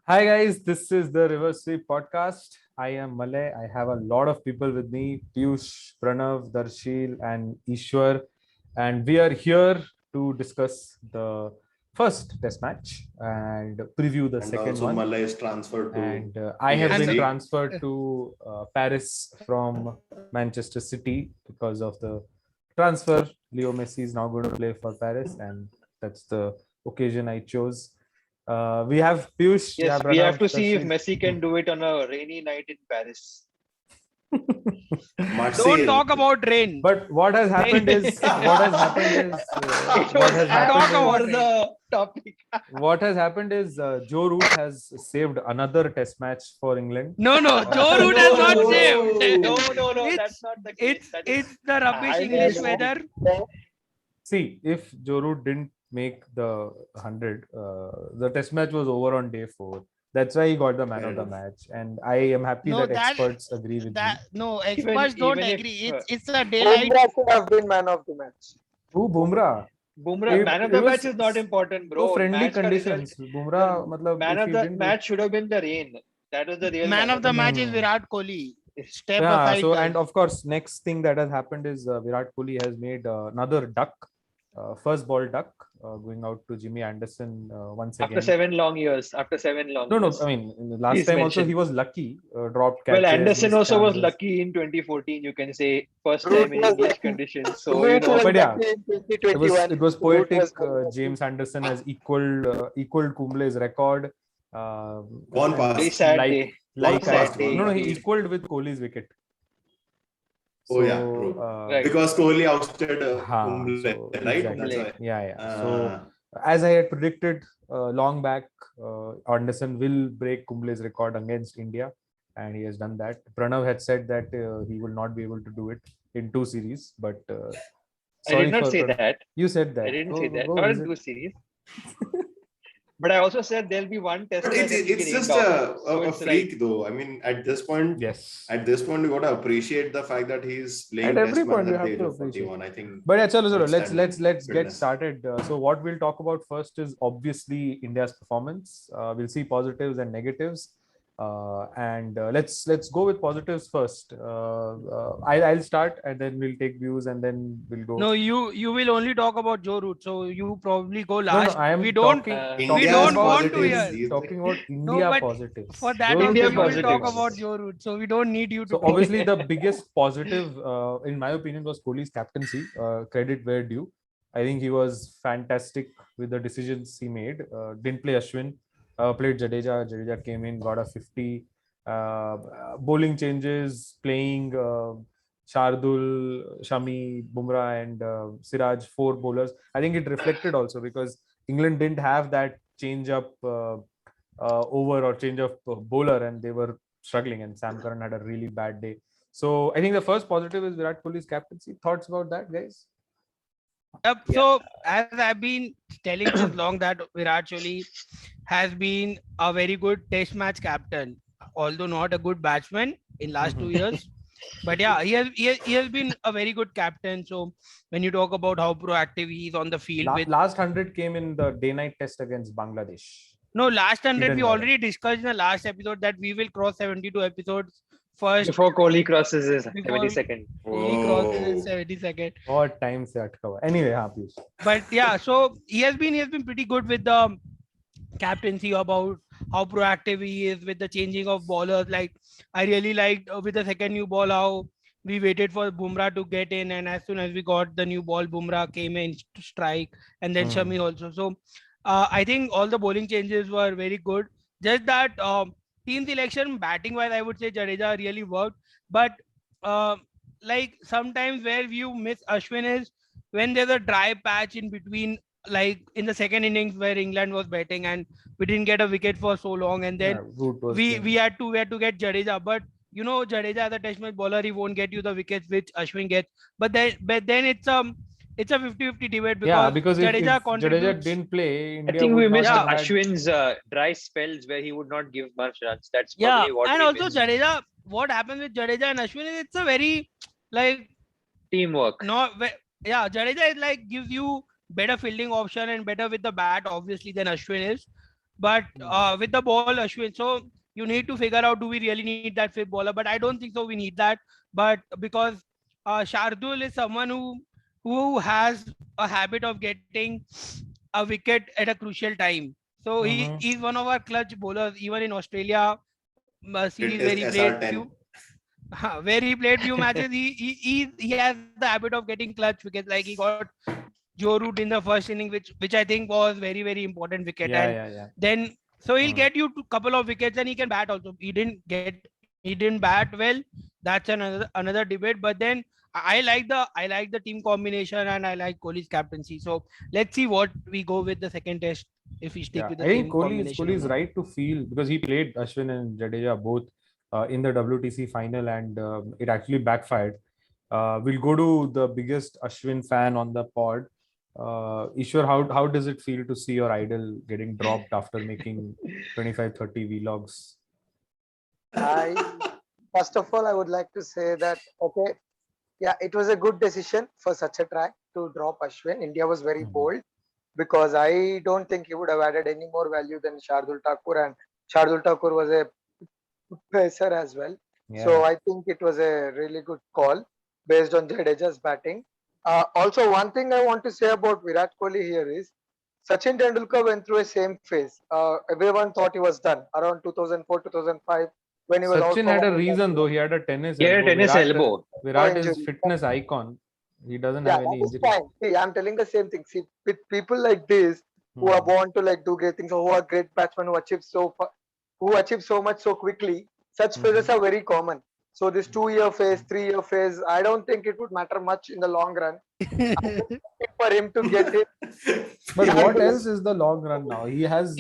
Hi guys, this is the Reverse Sweep podcast. I am Malay. I have a lot of people with me: Piyush, Pranav, Darshil, and Ishwar, and we are here to discuss the first Test match and preview the And second also one. Malay is transferred to And I have been PSG. transferred to Paris from Manchester City because of the transfer. Leo Messi is now going to play for Paris, and that's the occasion I chose. We have Piyush, Yes, we have Pranav, to see if Darshil. Messi can do it on a rainy night in Paris. Don't Marseille. talk about rain. But what has happened is It what was has Talk apt about for happened is the topic. Joe Root has saved another Test match for England. No, Joe No, Root has not no, saved. no, It's that's not the case. That is it's the rubbish highly English debatable. weather. See, if Joe Root didn't make the 100, the Test match was over on day 4. That's why he got the man Fair of the enough. match, and I am happy No, that experts agree with me. no experts don't Even if agree. It's a daylight. Bumrah should have been man of the match. Who Bumrah? Bumrah, man of It the was match is not important, so bro. friendly Match ka result, conditions. Bumrah, matlab, man if of he the didn't. match should have been the rain. That was the real Man of the match is Hmm. Virat Kohli. Step Yeah, aside, so guys. and of course, next thing that has happened is Virat Kohli has made another duck, first ball duck, going out to Jimmy Anderson once after again. 7 long years. After 7 long No, years. I mean, in the last He's time also he mentioned. was lucky, dropped catches. Well, Anderson missed also was chances. lucky in 2014. You can say first Root time in was English lucky. conditions. So Root was But yeah, lucky in it was 2021. Root poetic. was very lucky. James Anderson has equaled Kumble's record. Gone and past. very sad like day. like Gone past, day no, he indeed. equaled with Kohli's wicket. Oh, yeah, true. Right. Because Kohli ousted Ha, Kumble, so right? exactly. That's why. Yeah. So as I had predicted long back, Anderson will break Kumble's record against India, and he has done that. Pranav had said that he will not be able to do it in 2 series, but I sorry did not for say Pranav. that. You said I that. didn't say that. Go Not in visit. 2 series. But I also said there'll be one test But match and it's he'll just get off. So a it's freak, like, though. I mean, at this point, Yes. you got to appreciate the fact that he's playing At Test every match point, you at the have age to of appreciate. 41. I think. But yeah, chalo, outstanding let's get fitness. started. So what we'll talk about first is obviously India's performance. We'll see positives and negatives, and let's go with positives first. I'll start, and then we'll take views, and then we'll go. No, you will only talk about Joe Root, so you probably go No, last. I am We don't talking. we India's don't want to positives. hear. Talking about No, India but positives. for that Joe Root also India is you not will that talk positives. about important. Joe Root, so we don't need you to So talk. obviously the biggest positive, in my opinion, was Kohli's captaincy. Credit where due. I think he was fantastic with the decisions he made. Didn't play Ashwin, played Jadeja. Jadeja came in, got a 50. Bowling changes, playing Shardul, Shami, Bumrah, and Siraj, 4 bowlers. I think it reflected also because England didn't have that change up over or change of bowler, and they were struggling. And Sam Curran had a really bad day. So I think the first positive is Virat Kohli's captaincy. Thoughts about that, guys? Yep. So as I've been telling since long that Virat Kohli has been a very good Test match captain, although not a good batsman in last 2 years. But yeah, he has been a very good captain. So when you talk about how proactive he is on the field with Last 100 came in the day-night test against Bangladesh. no last 100 Eden we Garden. already discussed in the last episode that we will cross 72 episodes first before Kohli crosses his before 72nd. Kohli crosses Whoa. his 72nd. What time se atka hua? Anyway, please. But yeah, so he has been pretty good with the captaincy, about how proactive he is with the changing of ballers. Like I really liked with the second new ball how we waited for Bumrah to get in, and as soon as we got the new ball, Bumrah came in to strike, and then Shami also. So I think all the bowling changes were very good. Just that team selection batting wise, I would say Jadeja really worked, but uh, like sometimes where you miss Ashwin is when there's a dry patch in between, like in the second innings where England was batting and we didn't get a wicket for so long, and then we had to get Jadeja. But you know, Jadeja as a test match bowler, he won't get you the wickets which Ashwin gets. But then it's a 50-50 debate because if Jadeja Jadeja contributes. didn't play, I India think would we not missed have had. Ashwin's dry spells where he would not give much runs. That's Yeah, probably what and we also missed. Jadeja. What happens with Jadeja and Ashwin is it's a very like Teamwork. yeah, Jadeja is like gives you better fielding option and better with the bat obviously than Ashwin is. but with the ball, Ashwin. So you need to figure out, do we really need that fifth bowler? But I don't think so. We need that, but because Shardul is someone who has a habit of getting a wicket at a crucial time. So he's one of our clutch bowlers, even in Australia series where Greatest he played SR10. few where he played few matches. He has the habit of getting clutch wickets. Like he got Joe Root in the first inning, which I think was very important wicket. And Yeah. then so he'll get you to couple of wickets and he can bat also. He didn't bat well. That's another debate. But then I like the team combination and I like Kohli's captaincy. So let's see what we go with the second test if we stick Yeah, with I the think team combination. Kohli is right to feel, because he played Ashwin and Jadeja both in the WTC final, and it actually backfired. We'll go to the biggest Ashwin fan on the pod. Ishwar, how does it feel to see your idol getting dropped after making 25-30 vlogs? First of all, I would like to say that, okay, yeah, it was a good decision for such a track to drop Ashwin. India was very bold because I don't think he would have added any more value than Shardul Thakur, and Shardul Thakur was a pacer as well. So I think it was a really good call based on Jadeja's batting. Also, one thing I want to say about Virat Kohli here is Sachin Tendulkar went through a same phase. Everyone thought he was done around 2004, 2005 when he was out Sachin for had a 1 reason though. He had a tennis He had a elbow. tennis elbow. Virat is injury. fitness icon. He doesn't Yeah, have any that is injury. fine. See, I'm telling the same thing. See, with people like this who are born to like do great things, or who are great batsmen who achieve who achieve so much so quickly, such phases are very common. So this 2 year phase, 3 year phase, I don't think it would matter much in the long run. For him to get it. But Yeah, what because- else is the long run now? He has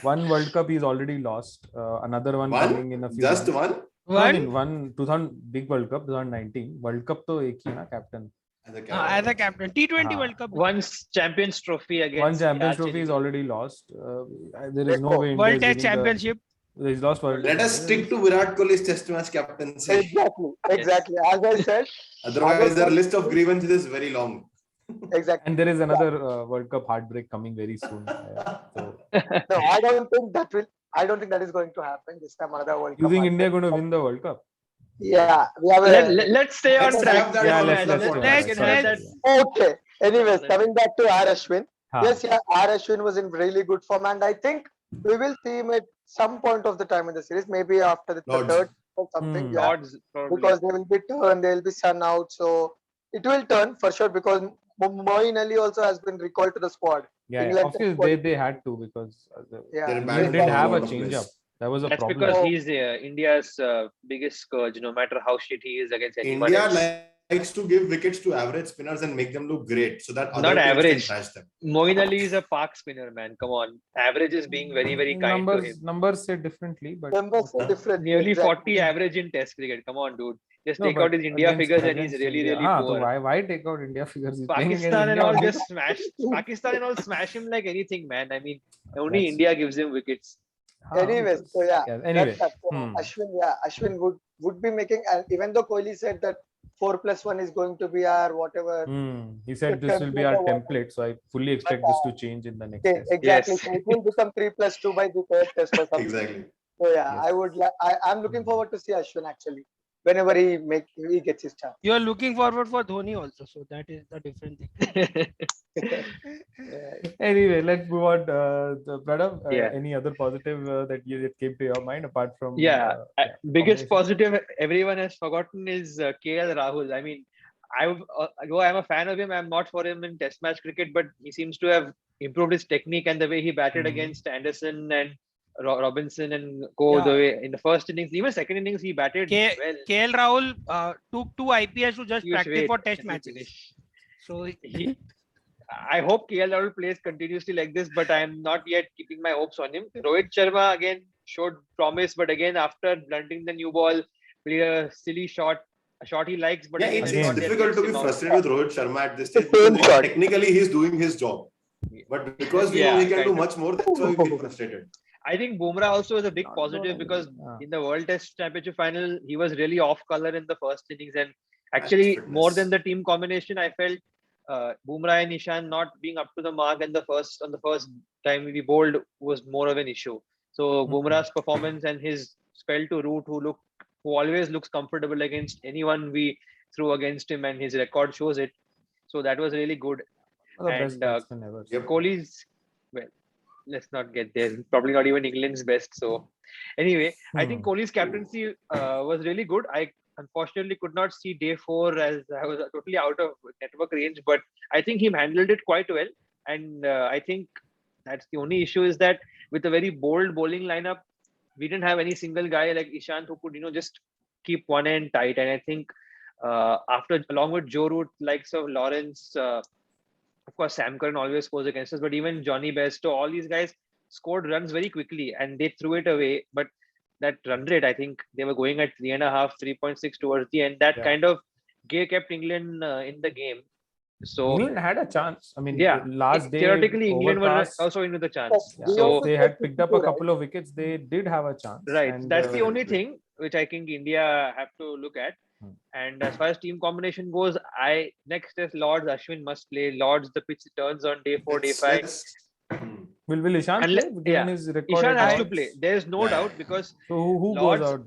one World Cup he's already lost. Another one coming in a few Just months. one? No, I mean, one 2000 big World Cup 2019. World Cup to ek hi na captain. As a captain, T20 World Cup. Once Champions Trophy against One Champions Real Trophy is Chile. already lost. There is no way India World is Test winning Championship. He's lost World Let us Test. stick to Virat Kohli's test match captaincy. Exactly. As I said. Otherwise, the list of grievances is very long. Exactly. And there is another World Cup heartbreak coming very soon. So, No, I don't think that will. I don't think that is going to happen this time. Another World Cup. you think India going to win the World Cup? Yeah, we have Let's stay on Let's track. have that Yeah, on let's the stay podcast. Okay. Anyways, coming back to R. Ashwin. Huh. Yes, yeah, R. Ashwin was in really good form, and I think we will see him at some point of the time in the series, maybe after the Lords. third or something. Yeah, Odds, probably. because they will be turn, there will be sun out, so it will turn for sure. Because Moeen Ali also has been recalled to the squad. Yeah, England of course squad. they had to, because Yeah, England didn't have a change-up. That was a That's problem. because he's India's biggest scourge, no matter how shit he is against anyone India else. likes to give wickets to average spinners and make them look great so that other Not teams average. can trash them. Moeen Ali is a park spinner, man. Come on. Average is being very kind to him. Numbers say differently, but numbers are different. Nearly exactly. 40 average in Test cricket. Come on, dude. Just No, take but out his India against- figures and he's against really India. poor. So why take out India figures? He's playing against Pakistan and India all only. just smash. Pakistan and all smash him like anything, man. I mean, only That's- India gives him wickets. Anyways, so yeah. Anyway, that's that. Ashwin would be making, and even though Kohli said that 4+1 is going to be our whatever. He said this will be our template, so I fully expect this to change in the next Okay, test. exactly. Yes. So it will become 3+2 by the third test or something. Exactly. So yeah, Yes. I would like. I'm looking forward to see Ashwin actually whenever he gets his chance. You are looking forward for Dhoni also, so that is the different thing. Anyway, let's move on. Pranav, Yeah. any other positive that came to your mind apart from Biggest combination? positive everyone has forgotten is KL Rahul. I mean, though I'm a fan of him, I'm not for him in Test match cricket, but he seems to have improved his technique and the way he batted against Anderson and Robinson and Yeah. the way in the first innings, even second innings, he batted well. KL Rahul took 2 IPS to just He was practice wait for Test and matches. finish. So I hope KL Rahul plays continuously like this, but I'm not yet keeping my hopes on him. Rohit Sharma again showed promise, but again after blunting the new ball, played a silly shot, a shot he likes, but Yeah, again, it's a shot that difficult to gets be him out. frustrated with Rohit Sharma at this stage Same because shot. technically he's doing his job. But because we know he can do much more, that's why we feel frustrated. I think Bumrah also is a big positive because in the World Test Championship final, he was really off color in the first innings. And actually, Fitness. more than the team combination, I felt Bumrah and Ishan not being up to the mark on the first time we bowled was more of an issue. So Bumrah's performance and his spell to Root, who always looks comfortable against anyone we threw against him, and his record shows it. So that was really good. The and best batsman ever. Kohli's, well, let's not get there. Probably not even England's best. So anyway, I think Kohli's captaincy was really good. I unfortunately could not see day 4 as I was totally out of network range, but I think he handled it quite well. And I think that's the only issue, is that with a very bold bowling lineup, we didn't have any single guy like Ishant who could, just keep one end tight. And I think along with Joe Root, likes of Lawrence, of course, Sam Curran always scores against us, but even Johnny Bairstow, all these guys scored runs very quickly and they threw it away. But that run rate, I think they were going at 3.5, 3.6 towards the end. That kind of kept England in the game. So England had a chance. I mean, yeah, last day theoretically England were overcast, also into the chance. yeah, So if they had picked up a couple of wickets, they did have a chance. Right, And, that's the only thing which I think India have to look at. And as far as team combination goes, next is Lords. Ashwin must play. Lords, the pitch turns on day 4, day 5. Will Ishant play? Given his record Ishan at has to Lords? play. There's no doubt, because So who Lords, goes out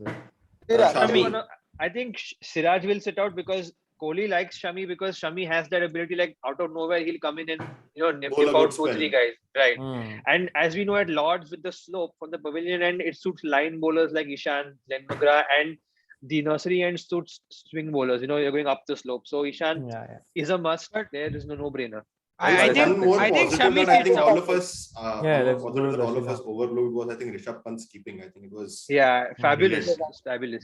there? Shami. I think Siraj will sit out, because Kohli likes Shami, because Shami has that ability, like out of nowhere he'll come in and nip out 2-3 guys, right? And as we know at Lords, with the slope from the pavilion end, it suits line bowlers like Ishan, Glenn McGrath, and the nursery end suits swing bowlers. You're going up the slope, so Ishan is a must. There is no brainer. I think Shami I think all of us, let's go to all of Rashida. us overlooked was, I think, Rishabh Pant's keeping. I think it was Fabulous.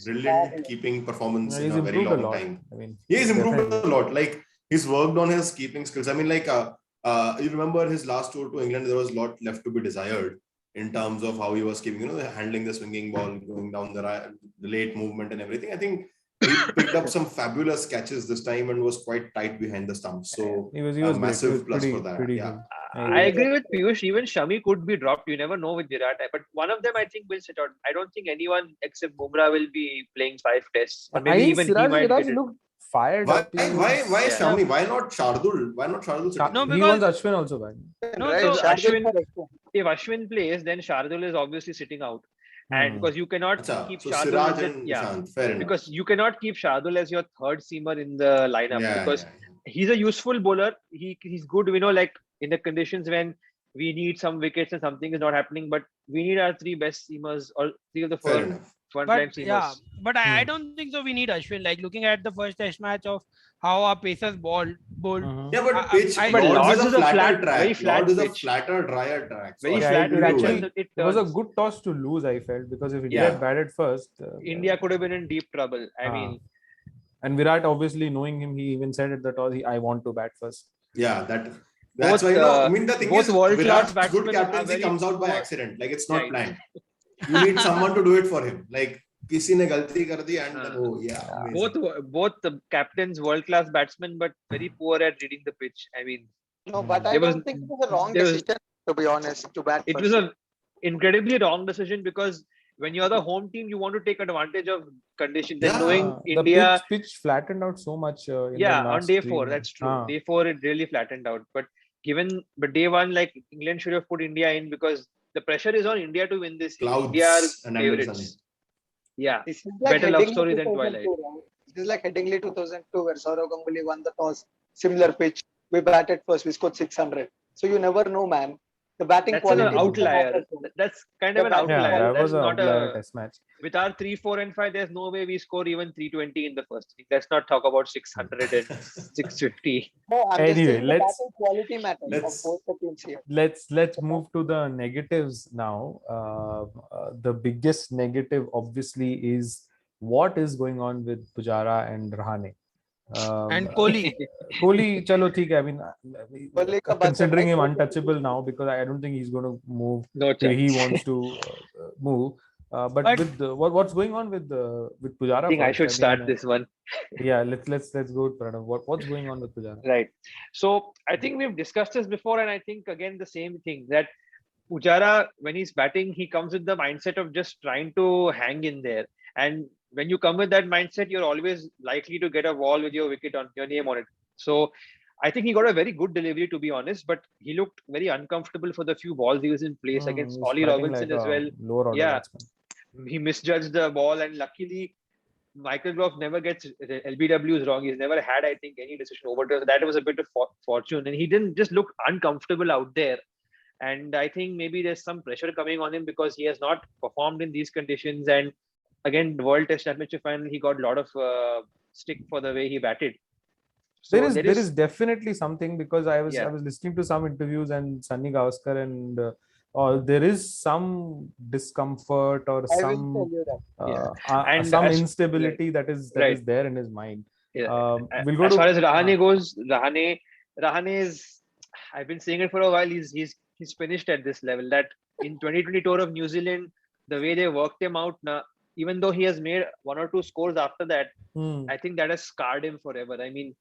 brilliant keeping performance in a very improved long a lot. time. I mean, He's improved a lot. Like, he's worked on his keeping skills. I mean, like, you remember his last tour to England, there was a lot left to be desired in terms of how he was keeping, handling the swinging ball, going down the late movement and everything. I think he picked up some fabulous catches this time and was quite tight behind the stumps. So he was a massive great. plus Pretty, for that. pretty Yeah. good. I agree with Piyush. Even Shami could be dropped. You never know with Virat. But one of them, I think, will sit out. I don't think anyone except Bumrah will be playing 5 tests. Or maybe even Siraj, he might get it. looked fired Why up. Shami? Why not Shardul? Why not Shardul? No, He because- wants Ashwin also back. No, Right, so Shardul if Ashwin plays, then Shardul is obviously sitting out. And because you cannot keep so Shardul Siraj in and Ishant, fair enough. because you cannot keep Shardul as your third seamer in the lineup, because he's a useful bowler. He's good, like in the conditions when we need some wickets and something is not happening, but we need our 3 best seamers, or 3 of the Fair first enough. front-line But seamers. yeah, but I don't think so. We need Ashwin. Like, looking at the first test match of how our pacers bowled. Yeah, but pitch. But Lords is a flatter flat, track. very flat Lords is a pitch. flatter, drier track. So Very I flat agree pitch. with you. And it It was a turns. good toss to lose, I felt, because if India Yeah. had batted first, India could have been in deep trouble. I mean, and Virat, obviously knowing him, he even said at the toss, I want to bat first. Yeah, that's Both, why. I mean, the thing both is, world-class Virat's batsmen good are captaincy very comes out by poor. accident. Like, it's not Right. planned. You need someone to do it for him. Like, किसी ने गलती कर दी and then, oh yeah. Amazing. both the captains, world-class batsmen, but very poor at reading the pitch. I mean, No, but I don't think it was a wrong decision, to be honest, to bat it first. was an incredibly wrong decision, because when you're the home team, you want to take advantage of conditions. Then knowing India, the pitch flattened out so much. on day 4, that's true. Day 4, it really flattened out. But day 1, like, England should have put India in, because the pressure is on India to win this. Clouds India are and favorites. Anderson. Yeah, This is like better love Headingley story than 2002, Twilight. right? This is like Headingley 2002, where Saurav Ganguly won the toss. Similar pitch. We batted first. We scored 600. So you never know, man. The batting That's an quality. outlier. That's kind of an outlier. Yeah, that That's was an not outlier a. test match. With our 3, 4, and 5, there's no way we score even 320 in the first inning. Let's not talk about 600 and 650. No, I'm Anyway, just saying the let's- batting quality matters of let's- both the teams here. Let's move to the negatives now. The biggest negative, obviously, is what is going on with Pujara and Rahane. And Kohli. Kohli, chalo, theek hai. I mean, Kohli ka baat considering him hai. untouchable now, because I don't think he's going to move No where chance. he wants to move. But with what's going on with Pujara? I think I first? should start mean, this one. Yeah, let's go with Pranav. What's going on with Pujara? Right. So I think we've discussed this before, and I think again the same thing, that Pujara, when he's batting, he comes with the mindset of just trying to hang in there. And when you come with that mindset, you're always likely to get a wall with your wicket on your name on it. So I think he got a very good delivery, to be honest, but he looked very uncomfortable for the few balls he was in place against He's Ollie batting Robinson like as a well. lower order Yeah, batsman. he misjudged the ball, and luckily Michael Goff never gets LBWs wrong. He's never had, I think, any decision over to that. Was a bit of fortune, and he didn't just look uncomfortable out there. And I think maybe there's some pressure coming on him because he has not performed in these conditions. And again, the World Test Championship final, he got a lot of stick for the way he batted. So there is definitely something, because I was Yeah. listening to some interviews and Sunny Gavaskar, and there is some discomfort or I will tell you that. And some as- instability that is Right. there in his mind. Yeah. We'll go As to far as Rahane goes, Rahane is, I've been saying it for a while, he's finished at this level. That in 2020 tour of New Zealand, the way they worked him out, even though he has made 1 or 2 scores after that, I think that has scarred him forever. I mean,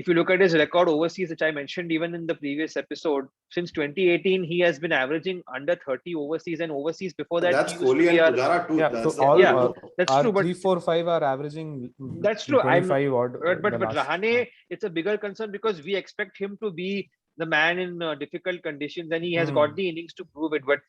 if you look at his record overseas, which I mentioned even in the previous episode, since 2018, he has been averaging under 30 overseas, and overseas before that, That's he used to Kohli be and Pujara too. yeah, That's so all yeah, that's our true, but 3, 4, 5 are averaging that's true. 25 odd. But the last- Rahane, it's a bigger concern because we expect him to be the man in difficult conditions, and he has got the innings to prove it. But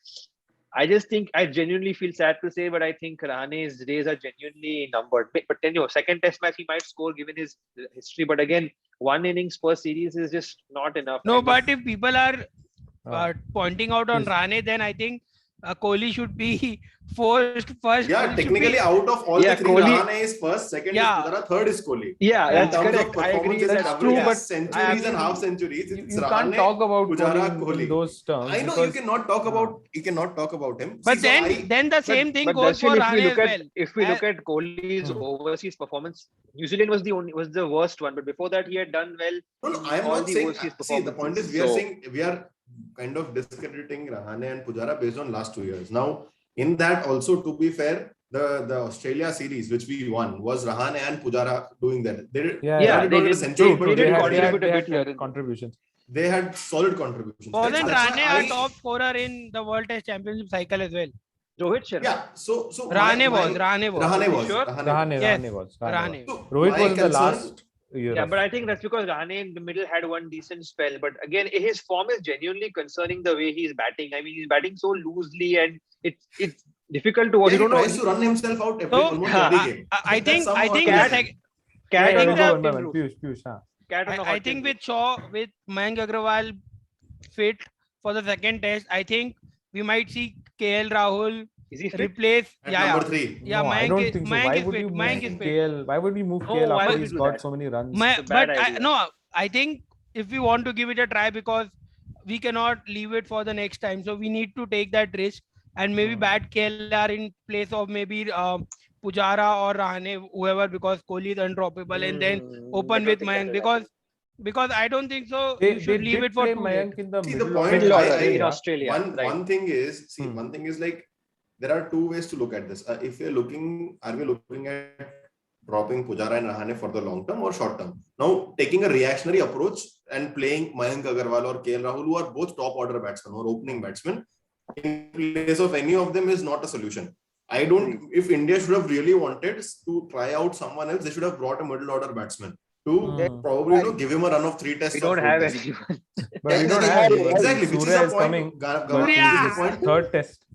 I just think, I genuinely feel sad to say, but I think Rahane's days are genuinely numbered. But then, second test match he might score given his history. But again, 1 innings per series is just not enough. No, And but if people are pointing out on Yes. Rahane, then I think Kohli should be first. Yeah, Kohli should technically be, out of all Yeah, the 3, Kohli- Rahane is first, second Yeah. is Pujara, third is Kohli. yeah, In that's terms of correct. I agree. performances That's and true. averages, But centuries and mean, half centuries, you it's can't Rahane, talk about Pujara, Kohli in Kohli. those terms. I know because, you cannot talk about him. but See, so then the same thing but goes for Darshil, Rahane as if we well. look at Kohli's overseas performance, New Zealand was the worst one. But before that, he had done well. No, in I am all not the saying. overseas See, the point is, performances. we are kind of discrediting Rahane and Pujara based on last 2 years. Now, in that also, to be fair, the Australia series which we won was Rahane and Pujara doing that. They Yeah, did they not get a did. century, They but did they contribute had- a bit here and contributions. they had solid contributions. Wasn't That's why Rahane our I- top scorer in the World Test Championship cycle as well? Rohit Sharma. Yeah, so Rahane was. Rahane was. Sure? Rahane Yes. was. Rahane. So Rohit my was in the concern- last year. Yeah, of- but I think that's because Rahane in the middle had one decent spell. But again, his form is genuinely concerning the way he's batting. I mean, he's batting so loosely, and it's difficult to watch. Yeah, You he don't know. tries to run himself out So, almost every game. I think That's somehow- the Cat- sec- Cat I on think a the- hot One tin moment, roof. Piyush, huh? Cat on a hot I tin think roof. with Shaw, with Mayank Agarwal fit for the second test, I think we might see KL Rahul Is he fit? replace. At Yeah, number yeah. 3. Yeah, No, I Mayank don't is- think so. Mayank Why is would fit. you Mayank is move fit. KL? Why would we move No, KL why after would he's we do got that? so many runs? My, It's a bad but idea. I think if we want to give it a try, because we cannot leave it for the next time, so we need to take that risk and maybe bat KLR in place of maybe Pujara or Rahane, whoever, because Kohli is undroppable, and then open with Mayank, because I don't think so. They You should leave did it for play 2 Mayank days. in the See, the middle point order Middle in order Australia. in Australia. right. One thing is, Hmm. one thing is like there are 2 ways to look at this. If we're looking, are we looking at dropping Pujara and Rahane for the long term or short term? Now, taking a reactionary approach and playing Mayank Agarwal or KL Rahul, who are both top order batsmen or opening batsmen, in place of any of them is not a solution. I don't. If India should have really wanted to try out someone else, they should have brought a middle order batsman to probably give him a run of 3 tests. We or don't 4 have tests. anyone. But we don't Exactly. have anyone. Exactly, which is Surya the is point. coming. Which is the point. Third test.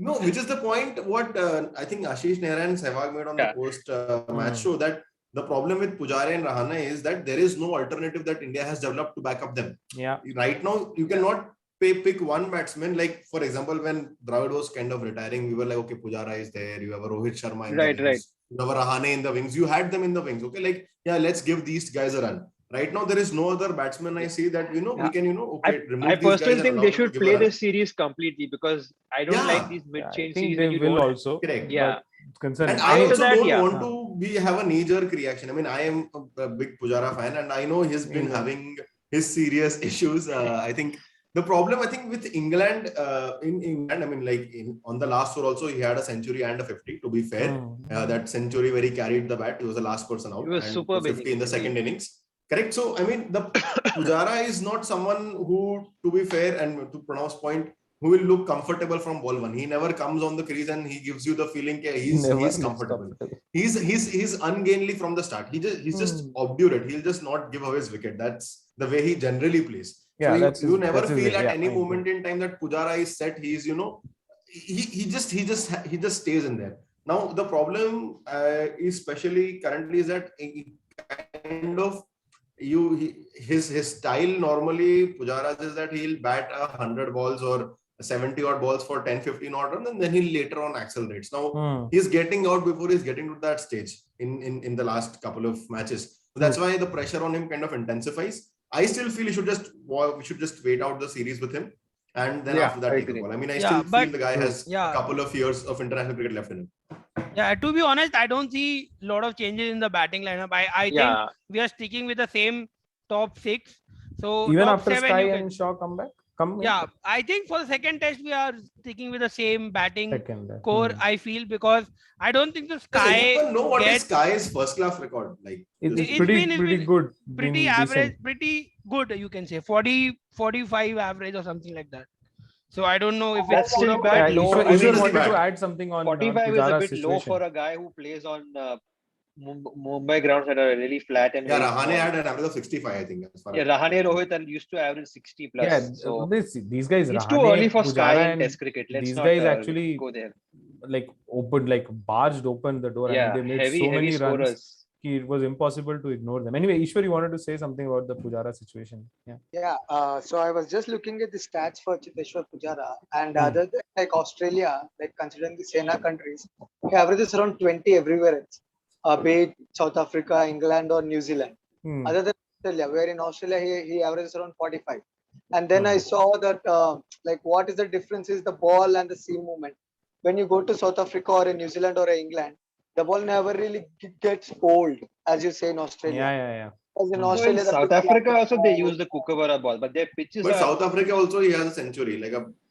No, which is the point what I think Ashish Nehra and Sehwag made on the post match show, that the problem with Pujara and Rahane is that there is no alternative that India has developed to back up them. Yeah. Right now, you cannot pick one batsman. Like, for example, when Dravid was kind of retiring, we were like, okay, Pujara is there. You have a Rohit Sharma in the wings. You have a Rahane in the wings. You had them in the wings. Okay, like, yeah, let's give these guys a run. Right now, there is no other batsman I see that, we can, okay, remove I these guys personally and think allow they them to should give a play run. this series completely, because I don't like these I mid-change think series. they that you will don't- also. Correct. Yeah. Concerning. And I After also that, don't yeah. want to have a knee-jerk reaction. I mean, I am a big Pujara fan, and I know he's been having his serious issues. I think the problem, with England, in England, I mean, like on the last tour also, he had a century and a 50. To be fair, that century where he carried the bat, he was the last person out. He was and superb 50 in the second indeed. innings. Correct. So, I mean, the Pujara is not someone who, to be fair and to Pranav's point, who will look comfortable from ball one. He never comes on the crease and he gives you the feeling that he's comfortable. He's ungainly from the start. He's just obdurate. He'll just not give away his wicket. That's the way he generally plays. Yeah, so you never feel at any moment in time that Pujara is set. He's, you know, he just stays in there. Now the problem especially currently is that kind of his style normally Pujara's is that he'll bat 100 balls or 70 odd balls for 10-15 odd runs, and then he'll later on accelerates. Now he's getting out before he's getting to that stage in the last couple of matches. So that's why the pressure on him kind of intensifies. I still feel we should just wait out the series with him, and then after that take a call. I mean, I still feel the guy has a couple of years of international cricket left in him. Yeah, to be honest, I don't see a lot of changes in the batting lineup. I think we are sticking with the same top 6. So even top after 7, Sky and Shaw come back. I think for the second test we are sticking with the same batting core. I feel, because I don't think the Sky. Does anyone know what is Sky's first class record? Like it's pretty good, pretty average, pretty good. You can say 40-45 average or something like that. So I don't know if that's it's still bad. Low. I wanted to add something on 45 is a bit low for a guy who plays on Mumbai grounds that are really flat and Rahane had an average of 65, I think. Rahane Rohit and used to average 60 plus. Yeah, so these guys. It's Rahane, too early for Pujara Sky in Test cricket. Let's these not guys actually go there. Barged open the door. Yeah, and they made so many runs. It was impossible to ignore them. Anyway, Ishwar, you wanted to say something about the Pujara situation? So I was just looking at the stats for Cheteshwar Pujara, and other than like Australia, like considering the Sena countries, he averages around 20 everywhere else, be it South Africa, England, or New Zealand. Other than Australia, where in Australia he averages around 45. And then I saw that like what is the difference is the ball and the seam movement. When you go to South Africa or in New Zealand or England, the ball never really gets old, as you say in Australia. Yeah. Because in Australia, South Africa also they use the Kookaburra ball, but their pitches but South Africa also he has a century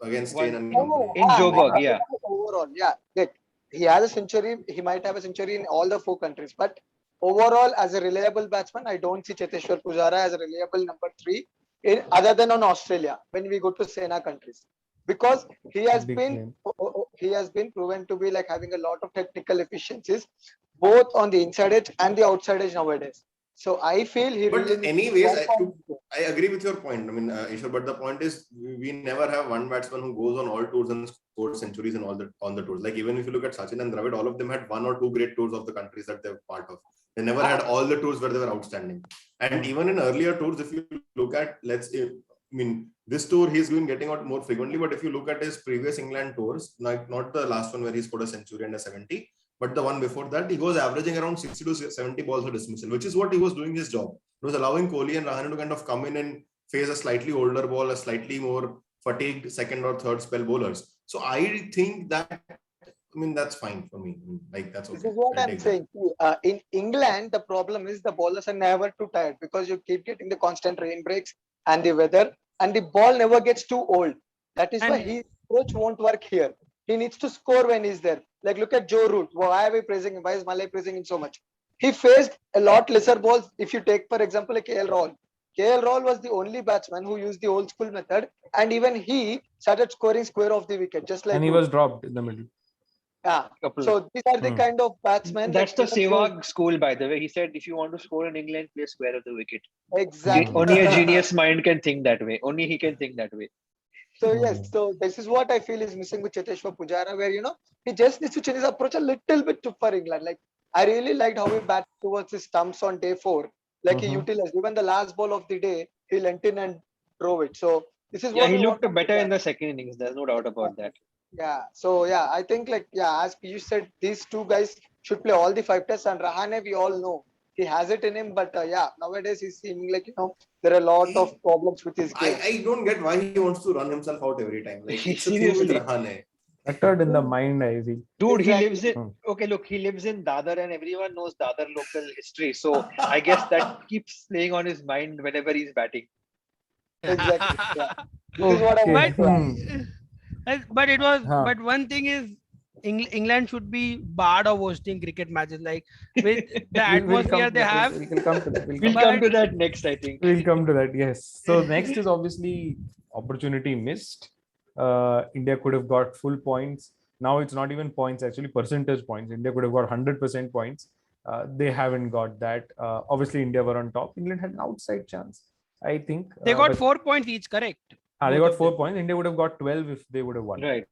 against Steyn and in Joburg, overall, like he has a century. He might have a century in all the 4 countries, but overall, as a reliable batsman, I don't see Cheteshwar Pujara as a reliable number 3 other than on Australia when we go to Sena countries, because he has been proven to be like having a lot of technical efficiencies both on the inside edge and the outside edge nowadays. So I feel he. But anyways, I agree with your point. I mean, Ishwar, but the point is we never have one batsman who goes on all tours and scores centuries in on the tours. Like even if you look at Sachin and Dravid, all of them had 1 or 2 great tours of the countries that they're part of. They never had all the tours where they were outstanding. And even in earlier tours, if you look at, this tour he's been getting out more frequently. But if you look at his previous England tours, like not the last one where he scored a century and a 70. But the one before that, he goes averaging around 60 to 70 balls for dismissal, which is what he was doing his job. It was allowing Kohli and Rahane to kind of come in and face a slightly older ball, a slightly more fatigued second or third spell bowlers. So I think that, that's fine for me. Like that's okay. This is what I'm saying. In England, the problem is the bowlers are never too tired because you keep getting the constant rain breaks and the weather, and the ball never gets too old. That is why his approach won't work here. He needs to score when he's there. Like look at Joe Root. Why are we praising him? Why is Malay praising him so much? He faced a lot lesser balls. If you take, for example, like KL Rahul. KL Rahul was the only batsman who used the old school method, and even he started scoring square off the wicket, just like. And he was dropped in the middle. Yeah. So these are the kind of batsmen. That's the Sehwag school, by the way. He said, if you want to score in England, play square of the wicket. Exactly. Only a genius mind can think that way. Only he can think that way. So yes, so this is what I feel is missing with Cheteshwar Pujara, where he just needs to change his approach a little bit for England. Like I really liked how he batted towards his stumps on day 4. Like he utilized even the last ball of the day, he went in and drove it. So this is what he looked better in the second innings. There's no doubt about that. Yeah. So I think as you said, these 2 guys should play all the 5 tests, and Rahane, we all know he has it in him, but nowadays he's seeming like there are a lot of problems with his game. I don't get why he wants to run himself out every time. Like seriously, cluttered in the mind, I feel. Dude, he lives in he lives in Dadar, and everyone knows Dadar local history. So I guess that keeps playing on his mind whenever he's batting. Exactly. Yeah. This is what I but it was. But one thing is, England should be barred of hosting cricket matches. Like with the atmosphere they have. We'll come to that. We'll come to that next, I think. We'll come to that. Yes. So next is obviously opportunity missed. India could have got full points. Now it's not even points, actually percentage points. India could have got 100% points. They haven't got that. Obviously, India were on top. England had an outside chance, I think. They got but- 4 points each, correct? they Both got of 4 them. points. India would have got 12 if they would have won. Right.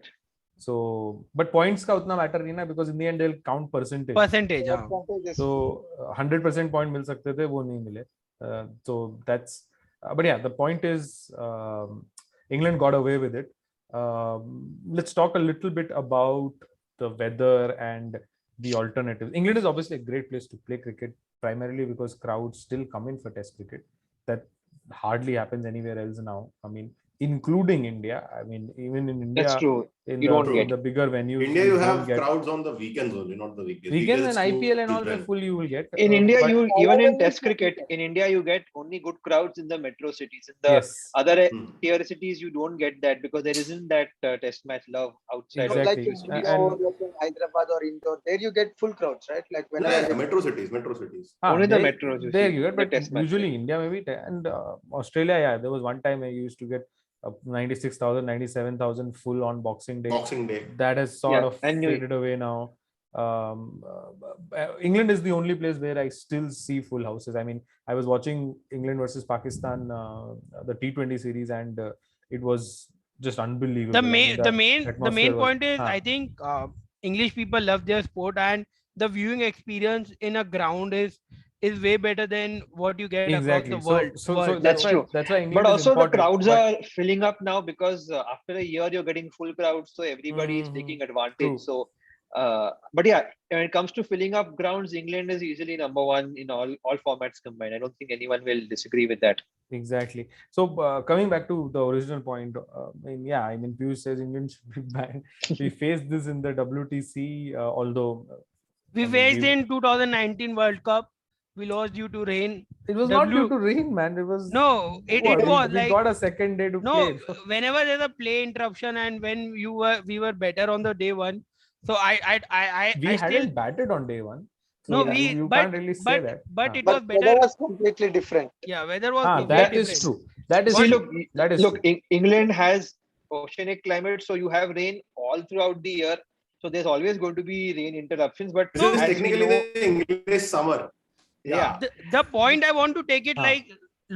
So, but points का उतना matter नहीं ना, because in the end they'll count percentage. Percentage, हाँ. So 100% point मिल सकते थे, वो नहीं मिले. So that's. But yeah, the point is England got away with it. Let's talk a little bit about the weather and the alternatives. England is obviously a great place to play cricket, primarily because crowds still come in for Test cricket. That hardly happens anywhere else now. I mean, including India. I mean, even in India, That's true. in You the, don't in get. the bigger venues, India, you don't have get crowds on the weekends only, not the weekdays. weekends and it's IPL and all full the well. full you will get. In India, but- you even in Following Test is cricket, cricket. in India you get only good crowds in the metro cities. In the yes, other Hmm. tier cities, you don't get that because there isn't that Test match love outside. But of like Exactly. in cities. India or like in Hyderabad or Indore, there you get full crowds, right? Like whenever Yeah, they- metro cities. Only the there- metros you there see, you get, the but Test match usually there. India maybe and Australia, yeah, there was one time I used to get 96,000, 97,000 full on Boxing Day. Boxing Day. That has sort Yeah, of and faded away now. England is the only place where I still see full houses. I mean, I was watching England versus Pakistan, the T20 series, and it was just unbelievable. The I mean, main, the main, the atmosphere main was- point is, Ah. I think English people love their sport, and the viewing experience in a ground is way better than what you get exactly. across the world. So world. That's why, true. That's why England But is also the important, crowds but- are filling up now because after a year you're getting full crowds, so everybody is Mhm. taking advantage. True. So, but yeah, when it comes to filling up grounds, England is usually number one in all formats combined. I don't think anyone will disagree with that. Exactly. So coming back to the original point, I mean, Piyush says England should be banned. We faced this in the WTC, although We I mean, faced we- in 2019 World Cup. We lost due to rain. it was not due to rain, man. It was No, it what? was we like got a second day to no. play. Whenever there's a play interruption and when we were better on the day one, so We I still hadn't batted on day one. no So you but can't really say that. but Ah. it was But weather better. was completely different. Yeah, weather was Ah, completely that is different. true. That is See, true. look, That is look, true. England has oceanic climate, so you have rain all throughout the year. So there's always going to be rain interruptions. But This is as we technically know, the English summer. yeah, The point I want to take it Ah. like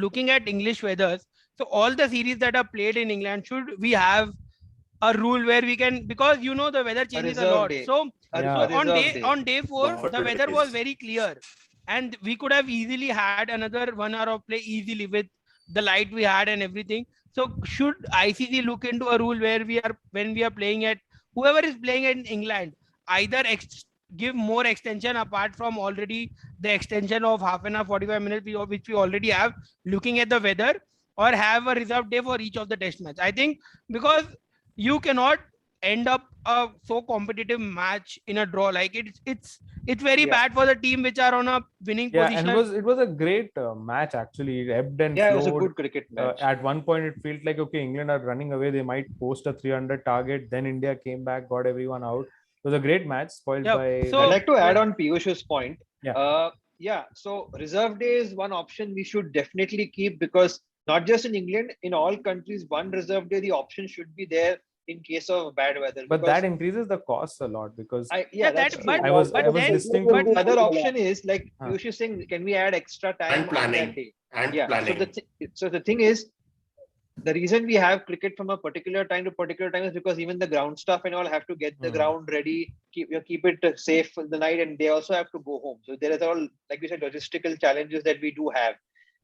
looking at English weathers. So all the series that are played in England, should we have a rule where we can, because you know the weather changes a reserve lot. day. So Yeah. a on reserve day on day 4, Buffer the weather days. was very clear, and we could have easily had another 1 hour of play easily with the light we had and everything. So should ICC look into a rule where when we are playing at whoever is playing in England, either give more extension apart from already the extension of half an hour, 45 minutes which we already have, looking at the weather, or have a reserve day for each of the test match. I think because you cannot end up a so competitive match in a draw. Like it's very Yeah. bad for the team which are on a winning Yeah, position. and it was a great match actually. It ebbed and yeah, it was a flowed. good cricket match. At one point, it felt like okay, England are running away. They might post a 300 target. Then India came back, got everyone out. It was a great match, spoiled Yeah, by. so- I'd like to add on Piyush's point. Yeah. Yeah. So reserve day is one option we should definitely keep because not just in England, in all countries, one reserve day, the option should be there in case of bad weather. but because that increases the cost a lot because Yeah, that's that- true. but- I was but then- listening But to other option is like Huh. Piyush is saying, can we add extra time And on planning. that day? And Yeah. planning. So the thing is, the reason we have cricket from a particular time to particular time is because even the ground staff and all have to get the Mhm. ground ready, keep it safe for the night, and they also have to go home. So there is all, like we said, logistical challenges that we do have.